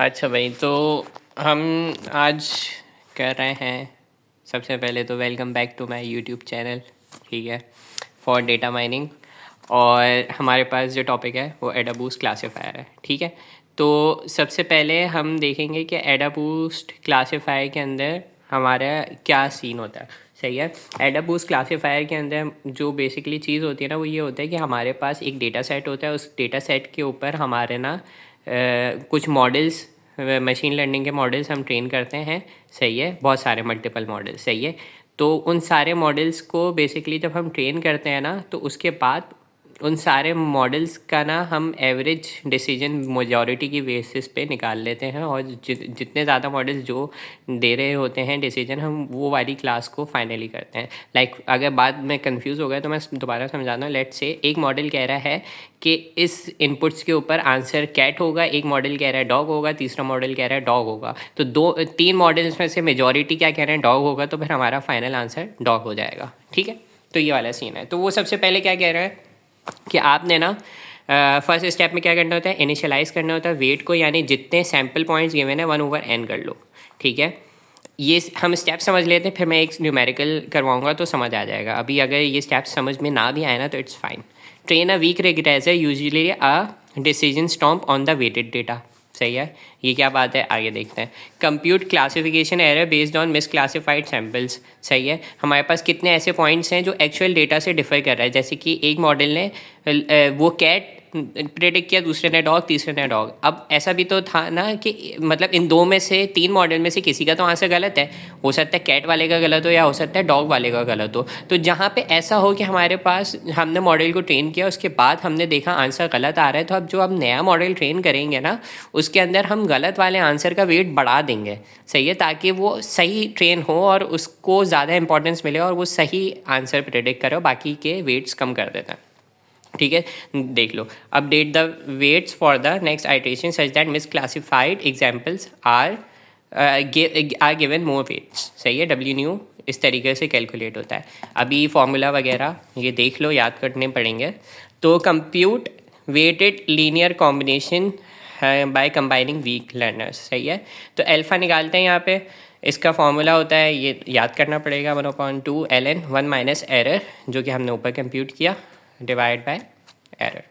अच्छा भाई, तो हम आज कर रहे हैं। सबसे पहले तो welcome back to my YouTube channel, ठीक है, फॉर डेटा माइनिंग। और हमारे पास जो टॉपिक है वो एडाबूस्ट क्लासीफायर है, ठीक है। तो सबसे पहले हम देखेंगे कि एडाबूस्ट क्लासीफायर के अंदर हमारा क्या सीन होता है। सही है। एडाबूस्ट क्लासीफायर के अंदर जो बेसिकली चीज़ होती है ना, वो ये होता है कि हमारे पास एक डेटा सेट होता है। उस डेटा सेट के ऊपर हमारे ना कुछ मॉडल्स, मशीन लर्निंग के मॉडल्स हम ट्रेन करते हैं। सही है, बहुत सारे मल्टीपल मॉडल्स। सही है। तो उन सारे मॉडल्स को बेसिकली जब हम ट्रेन करते हैं ना, तो उसके बाद उन सारे मॉडल्स का ना हम एवरेज डिसीजन मेजॉरिटी की बेसिस पे निकाल लेते हैं। और जितने ज़्यादा मॉडल्स जो दे रहे होते हैं डिसीजन, हम वो वाली क्लास को फाइनली करते हैं। लाइक अगर बाद में कंफ्यूज हो गया तो मैं दोबारा समझाता हूँ। लेट्स से एक मॉडल कह रहा है कि इस इनपुट्स के ऊपर आंसर कैट होगा, एक मॉडल कह रहा है डॉग होगा, तीसरा मॉडल कह रहा है डॉग होगा। तो तीन मॉडल्स में से मेजॉरिटी क्या कह रहे हैं, डॉग होगा, तो फिर हमारा फाइनल आंसर डॉग हो जाएगा। ठीक है। तो ये वाला सीन है। तो वो सबसे पहले क्या कह रहा है कि आपने ना फर्स्ट स्टेप में क्या करना होता है, इनिशियलाइज करना होता है वेट को, यानी जितने सैम्पल पॉइंट्स गिवन है 1/n कर लो। ठीक है। ये हम स्टेप समझ लेते हैं, फिर मैं एक न्यूमेरिकल करवाऊंगा तो समझ आ जाएगा। अभी अगर ये स्टेप समझ में ना भी आए ना तो it's fine. Train a weak regressor usually a decision stump on the weighted data. सही है। ये क्या बात है, आगे देखते हैं। Compute classification error based on misclassified samples. सही है। हमारे पास कितने ऐसे पॉइंट्स हैं जो एक्चुअल डेटा से डिफर कर रहा है। जैसे कि एक मॉडल ने वो कैट प्रेडिक्ट किया, दूसरे ने डॉग, तीसरे ने डॉग। अब ऐसा भी तो था ना कि मतलब इन दो में से, तीन मॉडल में से किसी का तो आंसर गलत है। हो सकता है कैट वाले का गलत हो या हो सकता है डॉग वाले का गलत हो। तो जहाँ पे ऐसा हो कि हमारे पास हमने मॉडल को ट्रेन किया, उसके बाद हमने देखा आंसर गलत आ रहा है, तो अब जो हम नया मॉडल ट्रेन करेंगे ना, उसके अंदर हम गलत वाले आंसर का वेट बढ़ा देंगे। सही है, ताकि वो सही ट्रेन हो और उसको ज़्यादा इंपॉर्टेंस मिले और वो सही आंसर प्रेडिक्ट करे, बाकी के वेट्स कम कर देता है। ठीक है। देख लो, update the weights for the next iteration such that misclassified examples are given more weights. सही है। डब्ल्यू न्यू इस तरीके से कैलकुलेट होता है। अभी फॉर्मूला वगैरह ये देख लो, याद करने पड़ेंगे। तो compute weighted linear combination by combining weak learners. सही है। तो अल्फा निकालते हैं यहाँ पे। इसका फॉर्मूला होता है, ये याद करना पड़ेगा, 1/2 ln 1 माइनस एरर, जो कि हमने ऊपर कंप्यूट किया, डिवाइड बाय एरर।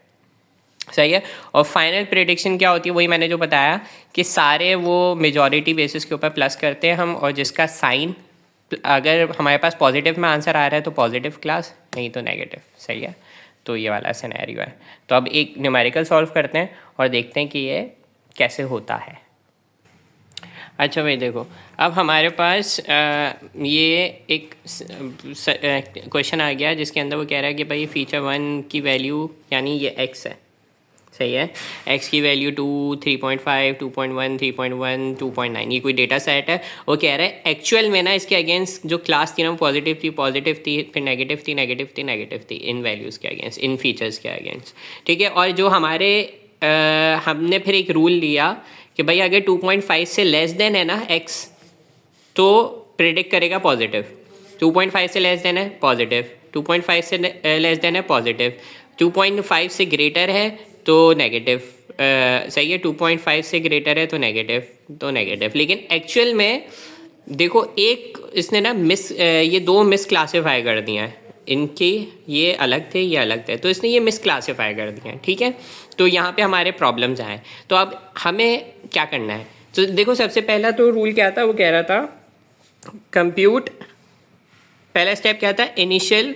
सही है। और फाइनल प्रेडिक्शन क्या होती है, वही मैंने जो बताया कि सारे वो मेजॉरिटी बेसिस के ऊपर प्लस करते हैं हम, और जिसका साइन अगर हमारे पास पॉजिटिव में आंसर आ रहा है तो पॉजिटिव क्लास, नहीं तो नेगेटिव। सही है। तो ये वाला सिनेरियो है। तो अब एक न्यूमेरिकल सॉल्व करते हैं और देखते हैं कि ये कैसे होता है। अच्छा भाई देखो, अब हमारे पास ये एक क्वेश्चन आ गया जिसके अंदर वो कह रहा है कि भाई फीचर 1 की वैल्यू, यानी ये x है। सही है। x की वैल्यू 2, 3.5, 2.1, 3.1, 2.9, ये कोई डेटा सेट है। वो कह रहा है एक्चुअल में ना इसके अगेंस्ट जो क्लास थी ना, पॉजिटिव थी, फिर नेगेटिव थी इन वैल्यूज़ के अगेंस्ट, इन फीचर्स के अगेंस्ट। ठीक है। और जो हमारे हमने फिर एक रूल लिया कि भाई अगर 2.5 से लेस देन है ना x, तो प्रेडिक्ट करेगा पॉजिटिव। 2.5 से लेस देन है पॉजिटिव, 2.5 से लेस देन है पॉजिटिव, 2.5 से ग्रेटर है तो नेगेटिव। सही है। 2.5 से ग्रेटर है तो नेगेटिव। लेकिन एक्चुअल में देखो, एक इसने ना ये दो मिस क्लासीफाई कर दिया है। इनके ये अलग थे, ये अलग थे, तो इसने ये मिस क्लासीफाई कर दिया है। ठीक है। तो यहाँ पे हमारे प्रॉब्लम्स आए। तो अब हमें क्या करना है, तो देखो सबसे पहला तो रूल क्या था, वो कह रहा था कंप्यूट, पहला स्टेप क्या था, इनिशियल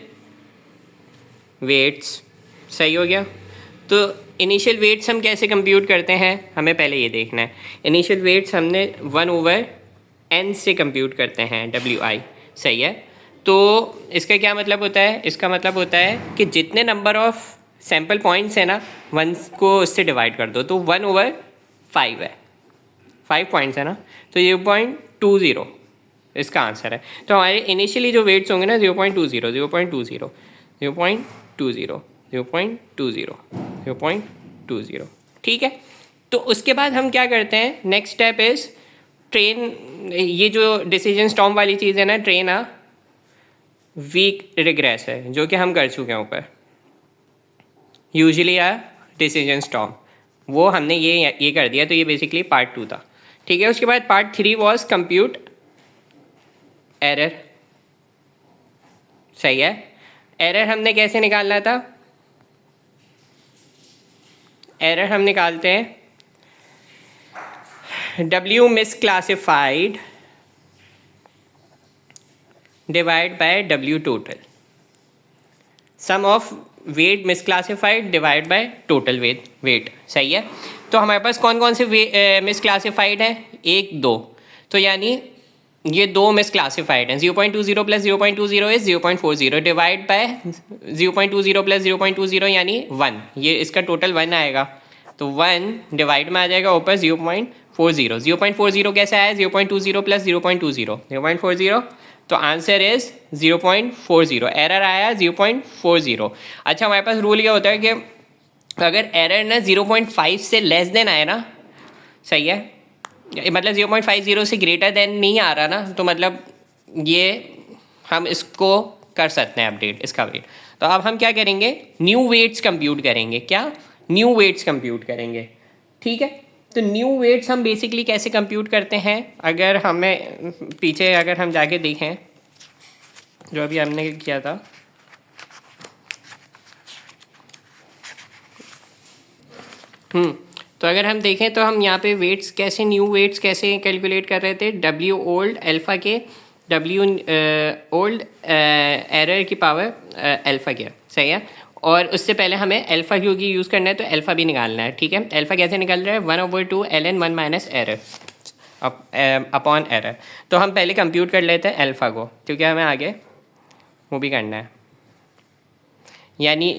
वेट्स। सही हो गया। तो इनिशियल वेट्स हम कैसे कंप्यूट करते हैं, हमें पहले ये देखना है। इनिशियल वेट्स हमने 1/n से कंप्यूट करते हैं, WI। सही है। तो इसका क्या मतलब होता है, इसका मतलब होता है कि जितने नंबर ऑफ सैम्पल पॉइंट्स है ना, 1 को उससे डिवाइड कर दो, तो 1/5 है। 5 पॉइंट्स है ना, तो 0.20 इसका आंसर है। तो हमारे इनिशियली जो वेट्स होंगे ना, 0.20, 0.20, 0.20, 0.20, 0.20। ठीक है। तो उसके बाद हम क्या करते हैं, नेक्स्ट स्टेप इज ट्रेन, ये जो डिसीजन स्टॉर्म वाली चीज़ है ना, ट्रेन अ वीक रिग्रेस है, जो कि हम कर चुके हैं ऊपर। यूजुअली अ डिसीजन स्टॉर्म, वो हमने ये कर दिया, तो ये बेसिकली पार्ट 2 था। ठीक है, उसके बाद पार्ट 3 वॉज कंप्यूट एरर। सही है, एरर हमने कैसे निकालना था? एरर हम निकालते हैं W misclassified divide by W total, sum of weight misclassified divide by total weight. सही है, तो हमारे पास कौन कौन से मिसक्लासिफाइड है? 1 2, तो यानी ये 2 मिसक्लासिफाइड हैं। 0.20 plus 0.20 is 0.40 divide by 0.20 plus 0.20 यानी 1, ये इसका टोटल 1 आएगा, तो 1 डिवाइड में आ जाएगा ऊपर 0.40। 0.40 कैसे आया? 0.20 प्लस 0.20 0.40, तो आंसर इज 0.40। एरर आया 0.40। अच्छा, हमारे पास रूल ये होता है कि अगर एरर ना 0.5 से लेस देन आए ना, सही है, मतलब 0.50 से ग्रेटर देन नहीं आ रहा ना, तो मतलब ये हम इसको कर सकते हैं अपडेट, इसका वेट। तो अब हम क्या करेंगे? न्यू वेट्स कंप्यूट करेंगे। क्या? न्यू वेट्स कंप्यूट करेंगे। ठीक है, तो न्यू वेट्स हम बेसिकली कैसे कंप्यूट करते हैं? अगर हमें पीछे अगर हम जाके देखें जो अभी हमने किया था, तो अगर हम देखें तो हम यहाँ पे वेट्स कैसे, न्यू वेट्स कैसे कैलकुलेट कर रहे थे? W ओल्ड अल्फ़ा के W ओल्ड एरर की पावर अल्फ़ा के। सही है, और उससे पहले हमें अल्फ़ा क्योंकि यूज़ करना है तो अल्फ़ा भी निकालना है। ठीक है, अल्फ़ा कैसे निकाल रहा है? 1/2 ln 1 minus error upon error. तो हम पहले कंप्यूट कर लेते हैं अल्फ़ा को, क्योंकि हमें आगे वो भी करना है। यानी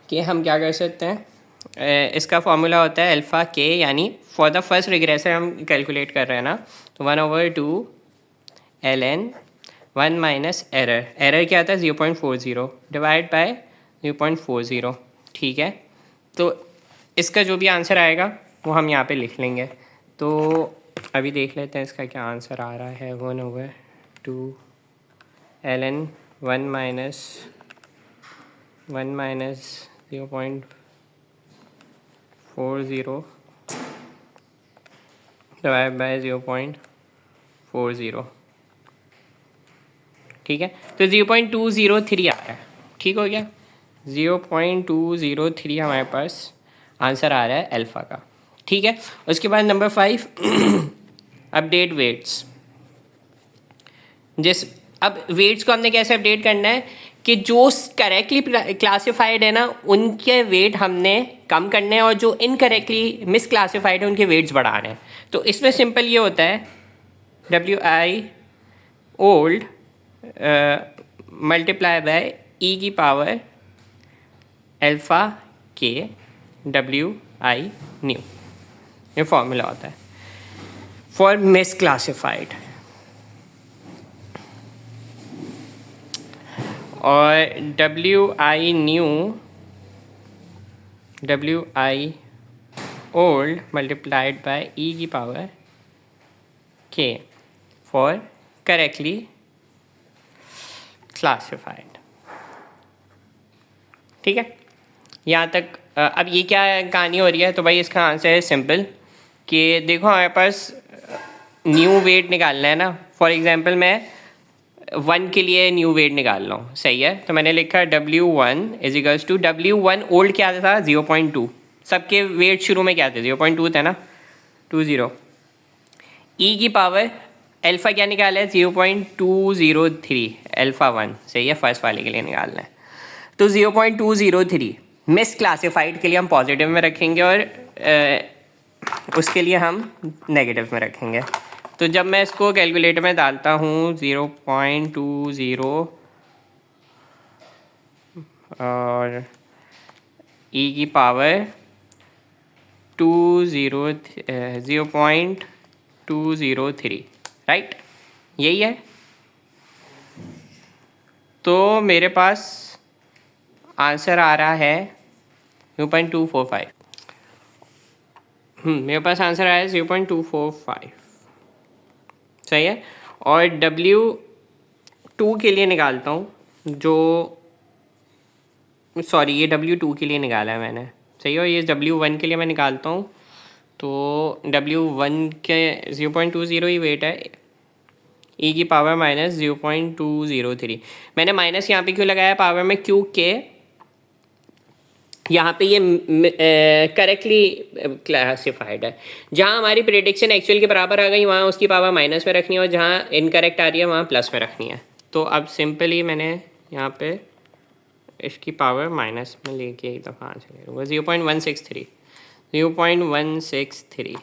कि हम क्या कर सकते हैं, इसका फॉर्मूला होता है अल्फ़ा के, यानी फॉर द फर्स्ट रिग्रेसर हम कैलकुलेट कर रहे हैं ना, तो 1/2 ln 1 माइनस एरर। एरर क्या था? 0.40 डिवाइड बाय 0.40। ठीक है, तो इसका जो भी आंसर आएगा वो हम यहाँ पे लिख लेंगे। तो अभी देख लेते हैं इसका क्या आंसर आ रहा है। 1/2 ln 1 माइनस 0.40 डिवाइड बाय 0.40। ठीक है, तो 0.203 आ रहा है। ठीक हो गया, 0.203 हमारे पास आंसर आ रहा है अल्फ़ा का। ठीक है, उसके बाद नंबर 5 अपडेट वेट्स। अब वेट्स को हमने कैसे अपडेट करना है कि जो करेक्टली क्लासिफाइड है ना उनके वेट हमने कम करने हैं, और जो इनकरेक्टली मिसक्लासिफाइड है उनके वेट्स बढ़ाने हैं। तो इसमें सिंपल ये होता है WI old multiply by E की पावर अल्फ़ा के WI न्यू, ये फॉर्मूला होता है फॉर मिसक्लासिफाइड। और WI new WI old multiplied by E की power K for correctly classified. ठीक है, यहाँ तक अब ये क्या कहानी हो रही है? तो भाई इसका आंसर है सिंपल कि देखो हमारे पास न्यू वेट निकालना है ना। फॉर एग्जांपल मैं 1 के लिए न्यू वेट निकाल रहा हूँ। सही है, तो मैंने लिखा W1 is equals to W1 old क्या था? 0.2। सबके वेट शुरू में क्या थे? 0.2 थे ना, 20। E की पावर अल्फ़ा क्या निकाला है? 0.203 अल्फ़ा 1। सही है, फर्स्ट वाले के लिए निकालना है। तो 0.203 मिस क्लासिफाइड के लिए हम पॉजिटिव में रखेंगे और उसके लिए हम नेगेटिव में रखेंगे। तो जब मैं इसको कैलकुलेटर में डालता हूँ 0.20 और E की पावर 0.203, राइट, यही है। तो मेरे पास आंसर आ रहा है 0.245। मेरे पास आंसर आया 0.245। सही है, और W2 के लिए निकालता हूँ, जो सॉरी ये W2 के लिए निकाला है मैंने, सही है। और ये W1 के लिए मैं निकालता हूँ, तो W1 के 0.20 ही वेट है, e की पावर माइनस 0.203। मैंने माइनस यहाँ पे क्यों लगाया पावर में, क्योंकि यहाँ पे ये करेक्टली क्लासिफाइड है। जहाँ हमारी प्रेडिक्शन एक्चुअल के बराबर आ गई वहाँ उसकी पावर माइनस में रखनी है, और जहाँ इनकरेक्ट आ रही है वहाँ प्लस में रखनी है। तो अब सिंपली मैंने यहाँ पे इसकी पावर माइनस में लेके एक दफ़ा चले लूँगा, 0.163, 0.163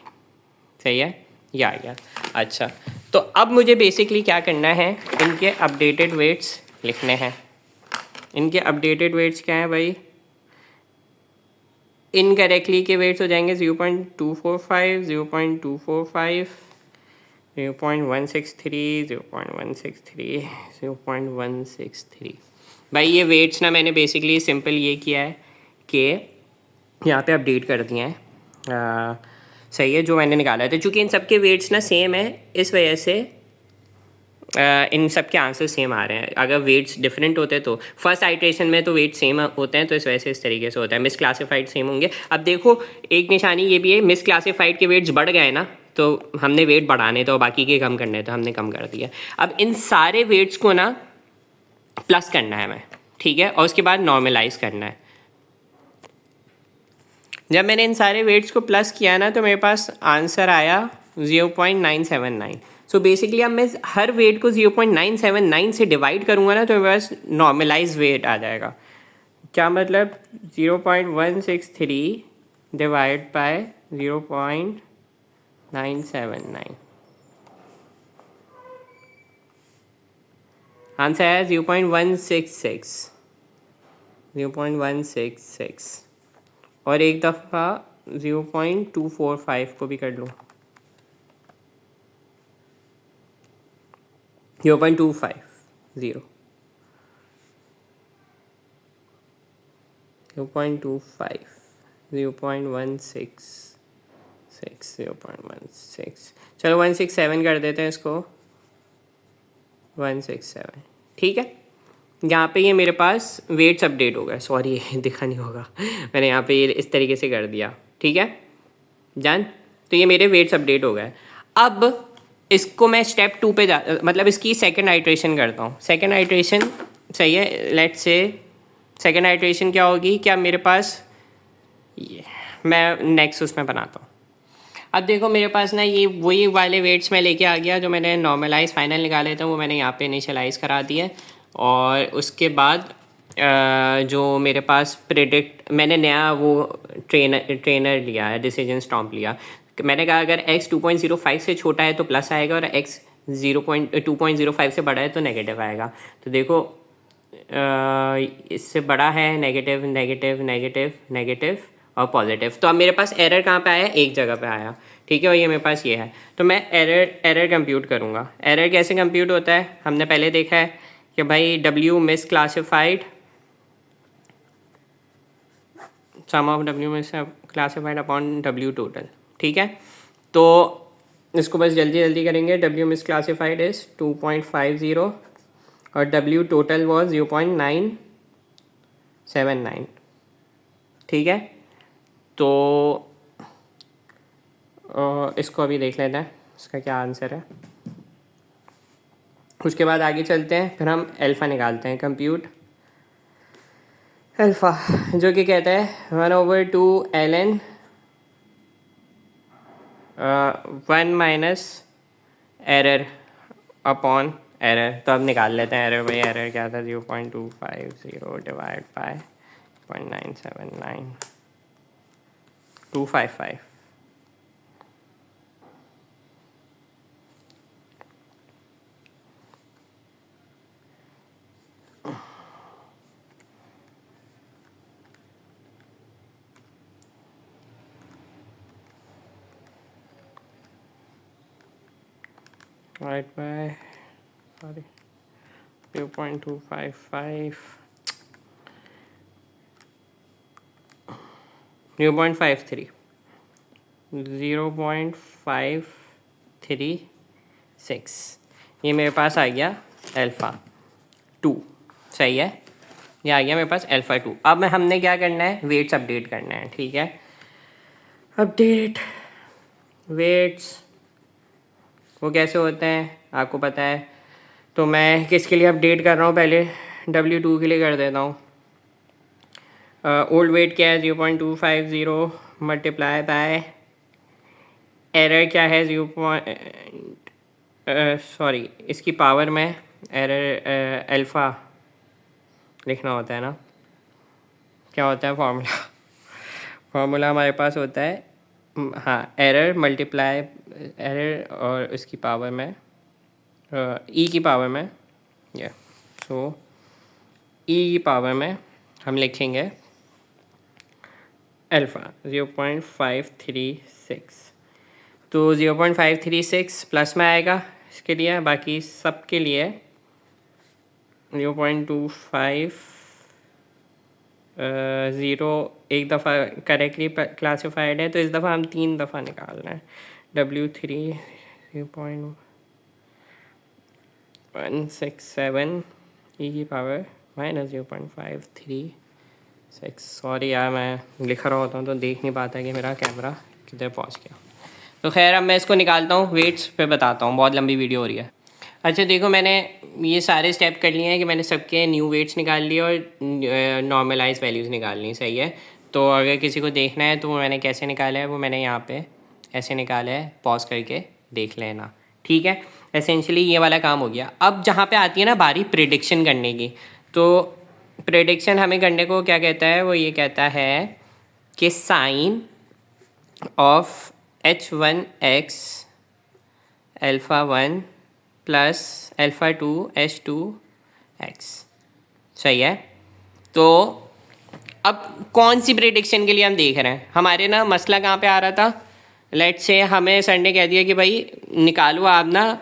सही है, या गया। अच्छा, तो अब मुझे बेसिकली क्या करना है, इनके अपडेटेड वेट्स लिखने हैं। इनके अपडेटेड वेट्स क्या हैं भाई, इनकरेक्टली के वेट्स हो जाएंगे 0.245, 0.245, 0.163, 0.163, 0.163। भाई ये वेट्स ना मैंने बेसिकली सिंपल ये किया है कि यहाँ पे अपडेट कर दिए हैं, सही है, जो मैंने निकाला था। चूँकि इन सब के वेट्स ना सेम है, इस वजह से इन सब के आंसर सेम आ रहे हैं। अगर वेट्स डिफरेंट होते तो फर्स्ट आइट्रेशन में तो वेट सेम होते हैं, तो इस वजह से इस तरीके से होता है। मिस क्लासिफाइड सेम होंगे। अब देखो एक निशानी ये भी है, मिस क्लासिफाइड के वेट्स बढ़ गए ना, तो हमने वेट बढ़ाने तो बाकी के कम करने तो हमने कम कर दिया। अब इन सारे वेट्स को ना प्लस करना है हमें, ठीक है, और उसके बाद नॉर्मलाइज करना है। जब मैंने इन सारे वेट्स को प्लस किया ना, तो मेरे पास आंसर आया 0.979। सो बेसिकली अब मैं हर वेट को 0.979 से डिवाइड करूँगा ना, तो मेरे पास नॉर्मलाइज वेट आ जाएगा। क्या मतलब, 0.163 डिवाइड बाय 0.979, आंसर है 0.166, 0.166। और एक दफ़ा 0.245 को भी कर लूँ, 0.250, 0.25, 0.166, 0.16, चलो 167 कर देते हैं इसको, 167, ठीक है। यहाँ पे ये मेरे पास वेट्स अपडेट हो गए, सॉरी दिखा नहीं होगा, मैंने यहाँ पे ये इस तरीके से कर दिया, ठीक है जान। तो ये मेरे वेट्स अपडेट हो गए। अब इसको मैं स्टेप 2 पे मतलब इसकी सेकंड आइट्रेशन करता हूँ। सेकंड आइट्रेशन सही है, लेट्स से सेकंड आइट्रेशन क्या होगी, क्या मेरे पास ये मैं नेक्स्ट उसमें बनाता हूँ। अब देखो मेरे पास ना ये वही वाले वेट्स मैं लेके आ गया जो मैंने नॉर्मलाइज फाइनल निकाले थे, वो मैंने यहाँ पे इनिशियलाइज़ करा दिया। और उसके बाद जो मेरे पास प्रेडिक्ट मैंने नया वो ट्रेनर लिया है, डिसीजन स्टॉम्प लिया। मैंने कहा अगर x 2.05 से छोटा है तो प्लस आएगा, और x 2.05 से बड़ा है तो नेगेटिव आएगा। तो देखो इससे बड़ा है नेगेटिव नेगेटिव नेगेटिव नेगेटिव और पॉजिटिव। तो अब मेरे पास एरर कहाँ पे आया, एक जगह पे आया, ठीक है, और ये मेरे पास ये है। तो मैं एरर कंप्यूट करूँगा। एरर कैसे कंप्यूट होता है, हमने पहले देखा है कि भाई W misclassified, sum of W misclassified upon W total, ठीक है। तो इसको बस जल्दी जल्दी करेंगे। W मिस क्लासिफाइड इज 2.50 और W टोटल वॉज 0.979, ठीक है। तो इसको अभी देख लेते हैं इसका क्या आंसर है। उसके बाद आगे चलते हैं, फिर हम अल्फ़ा निकालते हैं। कंप्यूट अल्फ़ा, जो कि कहता है 1/2 ln 1 minus error upon error. तो अब निकाल लेते हैं एरर। भाई एरर क्या था, 0.250 डिवाइड बाय 0.979, 255। right by 0.255, 0.53, 0.536, ये मेरे पास आ गया अल्फ़ा 2, सही है। ये आ गया मेरे पास अल्फ़ा 2। अब हमने क्या करना है, वेट्स अपडेट करना है, ठीक है। अपडेट वेट्स वो कैसे होते हैं आपको पता है, तो मैं किसके लिए अपडेट कर रहा हूँ, पहले W2 के लिए कर देता हूँ। ओल्ड वेट क्या है 0.250 मल्टीप्लाई बाय एरर क्या है सॉरी इसकी पावर में एरर अल्फ़ा लिखना होता है ना, क्या होता है फार्मूला फार्मूला हमारे पास होता है हाँ एरर मल्टीप्लाई एरर और इसकी पावर में ई की पावर में या सो ई की पावर में हम लिखेंगे अल्फ़ा 0.536। तो 0.536 प्लस में आएगा इसके लिए, बाकी सब के लिए 0.25 ज़ीरो एक दफ़ा करेक्टली क्लासिफाइड है, तो इस दफ़ा हम 3 दफ़ा निकालना है। W3 0.167 ई की पावर माइनस 0.536। सॉरी यार मैं लिख रहा होता हूँ तो देख नहीं पाता कि मेरा कैमरा किधर पहुँच गया। तो खैर अब मैं इसको निकालता हूँ, वेट्स पे बताता हूँ, बहुत लंबी वीडियो हो रही है। अच्छा देखो मैंने ये सारे स्टेप कर लिए हैं कि मैंने सबके न्यू वेट्स निकाल लिए और नॉर्मलाइज वैल्यूज़ निकाल ली, सही है। तो अगर किसी को देखना है तो मैंने कैसे निकाला है वो मैंने यहाँ पे ऐसे निकाला है, पॉज करके देख लेना, ठीक है। एसेंशियली ये वाला काम हो गया। अब जहाँ पे आती है ना बारी प्रिडिक्शन करने की, तो प्रिडिक्शन हमें करने को क्या कहता है, वो ये कहता है कि sign of H1x alpha 1 plus alpha 2 H2x, सही है। तो अब कौन सी प्रेडिक्शन के लिए हम देख रहे हैं, हमारे ना मसला कहाँ पे आ रहा था, लेट्स से हमें सर ने कह दिया कि भाई निकालो आप ना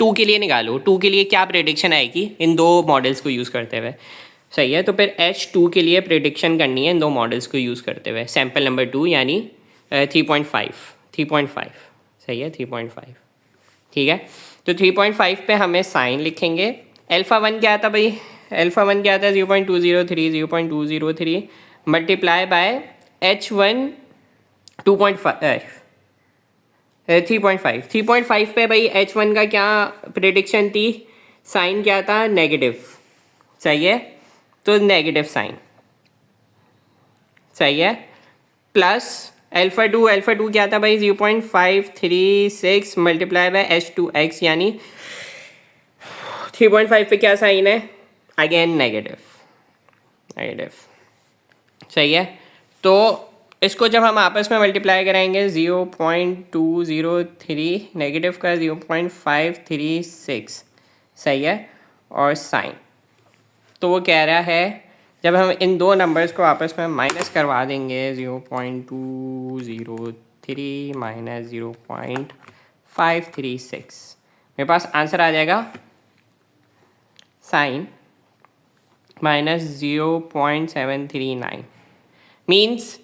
2 के लिए निकालो, 2 के लिए क्या प्रेडिक्शन आएगी इन दो मॉडल्स को यूज़ करते हुए, सही है। तो फिर H2 के लिए प्रेडिक्शन करनी है इन दो मॉडल्स को यूज़ करते हुए, सैम्पल नंबर 2 यानी 3.5, सही है 3.5, ठीक है। तो 3.5 पे हमें साइन लिखेंगे। अल्फ़ा 1 क्या था भाई, अल्फ़ा 1 क्या था 0.203 मल्टीप्लाई बाय H1 2.5 3.5 पे भाई H1 का क्या प्रेडिक्शन थी, साइन क्या था नेगेटिव, सही है। तो नेगेटिव साइन, सही है, प्लस अल्फ़ा 2 क्या था भाई 0.536 मल्टीप्लाई बाय H2x यानी 3.5 पे क्या साइन है, अगेन नेगेटिव, सही है। तो इसको जब हम आपस में मल्टीप्लाई कराएंगे 0.203 नेगेटिव का 0.536, सही है, और साइन, तो वो कह रहा है जब हम इन दो नंबर्स को आपस में माइनस करवा देंगे 0.203 माइनस 0.536, मेरे पास आंसर आ जाएगा साइन माइनस 0.739 मीन्स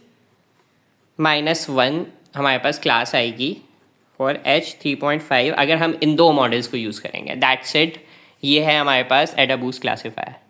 -1 हमारे पास क्लास आएगी फॉर H3.5 अगर हम इन दो मॉडल्स को यूज़ करेंगे। दैट्स इट, ये है हमारे पास एडाबूस्ट क्लासीफायर।